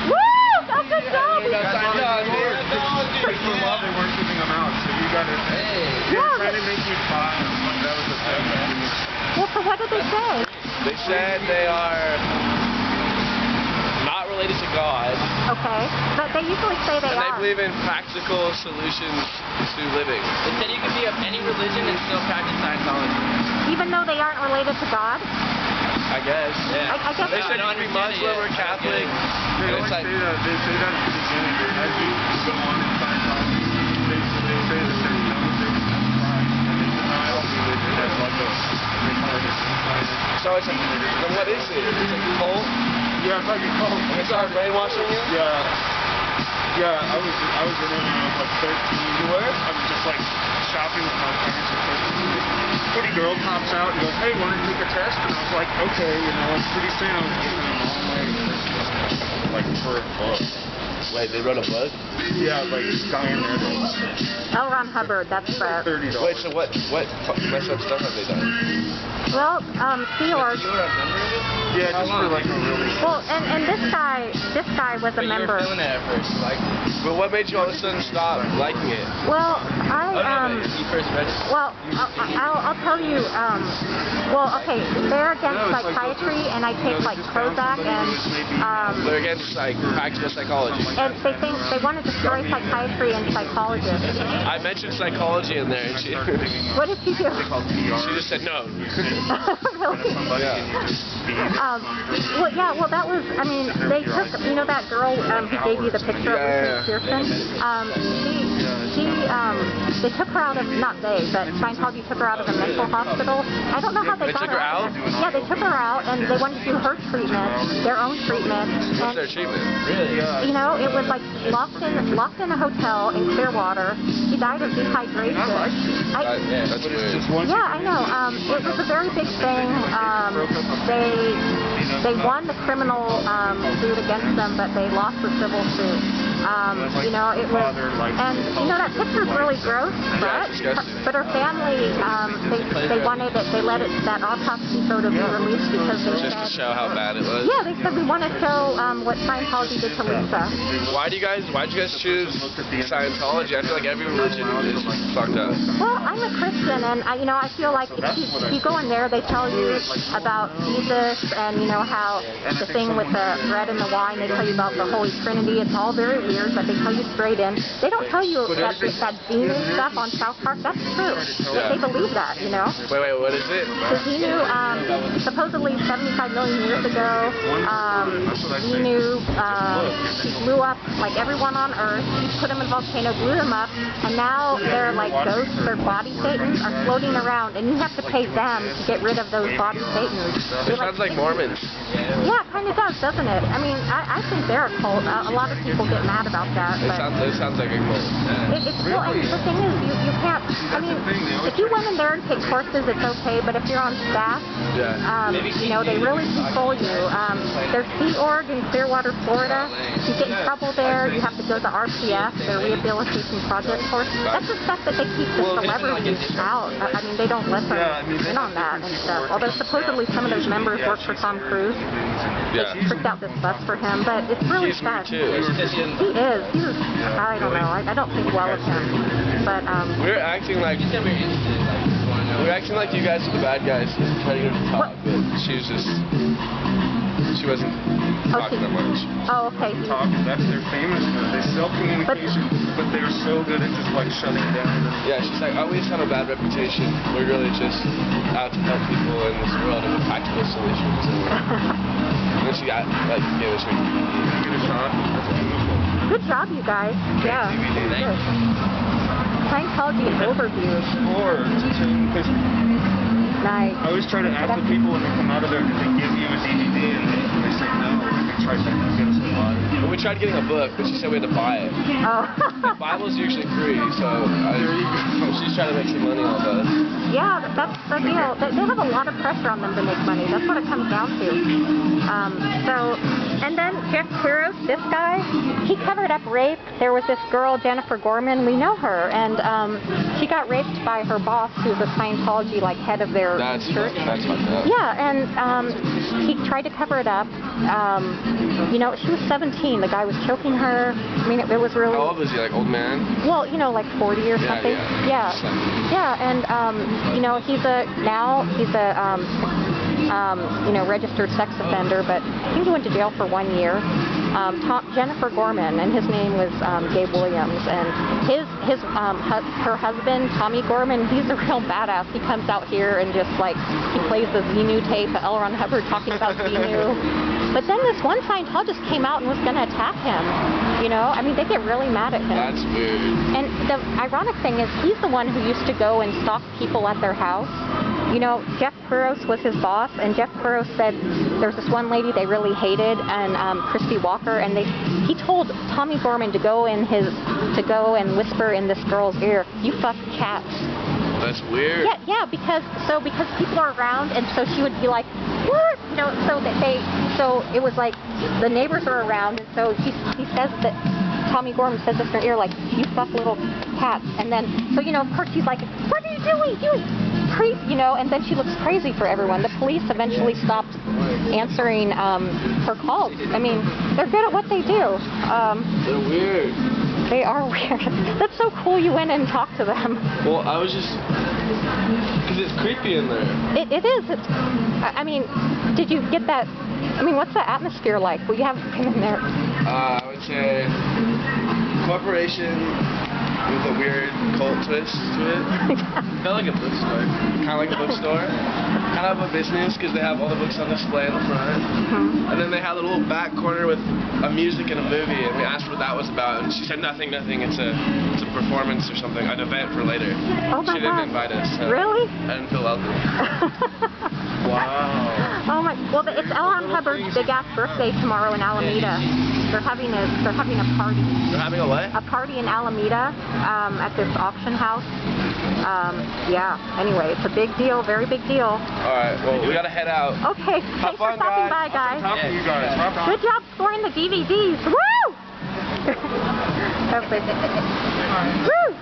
Woo! That's a job! They weren't giving them out, so you got to. They were trying to make you buy them. That was the thing. Well, so what did they say? They said they are not related to God. Okay, but they usually say they and are. They believe in practical solutions to living. They said you can be of any religion and still practice Scientology. Even though they aren't related to God? I guess. Yeah. I guess they said you can be Muslim or Catholic. They say that at the beginning. As you go on in Scientology, they say that there's no religion that's Christ, and they deny all religion as like a So it's a, then what is it? It's a cult? Yeah, it's like a cult. And they started brainwashing you? Yeah. Yeah, I was in it when I was like 13. You were? I was just like shopping with my parents at 13. Pretty girl pops out and goes, hey, want to take a test? And I was like, okay, you know, and pretty soon I was giving them all my, like, for a book. Wait, they wrote a book? Yeah, like, dying there. L. Ron Hubbard, that's the... $30. Wait, so what messed up stuff have they done? Well, Theor... Yeah, just for like a really... Well, and this guy was a member. You were feeling it at first, you liked it. But what made you all of a sudden stop liking it? Well, You first registered. well, I'll tell you, well, okay, they're against psychiatry, and I take, like, Prozac, and, They're against practical psychology. and they think they want to destroy psychiatry and psychologists. I mentioned psychology in there, and she What did she do? just said no. Really? Well, yeah, well, that was, I mean, they took, you know that girl who gave you the picture of Lisa Pearson? They took her out of, not they, but Scientology took her out of a mental hospital. I don't know how they got her out. Yeah, they took her out, and they wanted to do her treatment, their own treatment. What's their treatment? Really? You know, it was like locked in a hotel in Clearwater. She died of dehydration. That's weird. Yeah, I know. It was a very big thing. They won the criminal suit against them, but they lost the civil suit. You know, it was, and you know that picture's really gross, but her family, they wanted it, they let it, that autopsy photo be released because they Just to said, show how bad it was? yeah, they said we want to show what Scientology did to Lisa. Why'd you guys choose Scientology? I feel like every religion is fucked up. Well, I'm a Christian, and you know, I feel like if you go in there, they tell you about Jesus, and you know how the thing with the bread and the wine, they tell you about the Holy Trinity. It's all very weird, but they tell you straight in. They don't tell you that Xenu stuff on South Park. That's true. They believe that, you know. Wait, what is it? The Xenu, supposedly 75 million years ago, Xenu blew up like everyone on Earth, put them in a volcano, blew them up, and now they're like ghosts, their body Satans are floating around, and you have to pay them to get rid of those body Satans. It sounds like Mormons. Yeah, it kind of does, doesn't it? I mean, I think they're a cult. A lot of people get mad about that. It sounds like a cult. Well, and the thing is, you can't, I mean, if you went in there and take courses, it's okay, but if you're on staff, you know, they really control you. There's Sea Org in Clearwater, Florida. If you get in trouble there, you have to go to RPF, their Rehabilitation Project course. That's the stuff that they keep the celebrities out. I mean, they don't let them in on that and stuff. Although supposedly some of those members work for Tom Cruise. They tricked out this bus for him, but it's really sad. He's weird too. He is. He was, I don't know. I don't think well of him. But, we're acting like you guys are the bad guys trying to get to the top, but she wasn't talking that much. Oh, okay. That's their famous for. They sell communication, but they're so good at just like shutting down. Yeah, she's like, oh, we just have a bad reputation. We're really just out to help people in this world and with practical solutions. And then she got, like, gave us her DVD. Get a shot. That's beautiful. Good job, you guys. Yeah. Good. Scientology overview. Nice. I always try to ask the people when they come out of there, did they give you a DVD? And they say no. They try to get us a buy. Well, we tried getting a book, but she said we had to buy it. Oh. The Bible's usually free, so she's trying to make some money off of us. Yeah, that's the deal. They have a lot of pressure on them to make money. That's what it comes down to. So And then Jeff Kuros, this guy, he covered up rape. There was this girl, Jennifer Gorman, we know her, and she got raped by her boss, who's a Scientology, like, head of their church. That's fucked up. Yeah, and he tried to cover it up. You know, she was 17. The guy was choking her. I mean, it was really... How old was he? Like, old man? Well, you know, like 40 or something. Yeah. Yeah, and, you know, he's a you know, registered sex offender, but I think he went to jail for 1 year. Jennifer Gorman, and his name was Gabe Williams, and her husband, Tommy Gorman, he's a real badass. He comes out here and just, like, he plays the Xenu tape, L. Ron Hubbard talking about Xenu. But then this one Scientologist came out and was going to attack him. You know, I mean, they get really mad at him. That's weird. And the ironic thing is, he's the one who used to go and stalk people at their house. You know, Jeff Kuros was his boss, and Jeff Kuros said there's this one lady they really hated, and Christy Walker, and he told Tommy Gorman to go and whisper in this girl's ear, "You fuck cats." That's weird. Yeah, because people are around, and so she would be like, "What?" You know, so it was like the neighbors are around, and so he says that Tommy Gorman says this in her ear, like, "You fuck little cats," and then so you know, of course he's like, "What are you doing? You know," and then she looks crazy for everyone. The police eventually stopped answering her calls. I mean, they're good at what they do. They're weird. They are weird. That's so cool you went and talked to them. Well, I was just... Because it's creepy in there. It is. I mean, did you get that... I mean, what's the atmosphere like? Well, you haven't been in there. I would say corporation with a weird cult twist to it. Kind of like a bookstore. Kind of a business because they have all the books on display in the front. And then they had a little back corner with a music and a movie, and we asked what that was about, and she said nothing. It's a performance or something, an event for later. Oh my She didn't God. invite us. So Really? I didn't feel welcome. Wow. Oh my! Well, it's L. Ron Hubbard's big-ass birthday tomorrow in Alameda. They're having a party. They're having a what? A party in Alameda at this auction house. Yeah. Anyway, it's a big deal, very big deal. All right. Well, we gotta head out. Okay. Thanks for fun, stopping guys. by, guys. Talk to you guys. Bye-bye. Good job scoring the DVDs. Woo! Woo!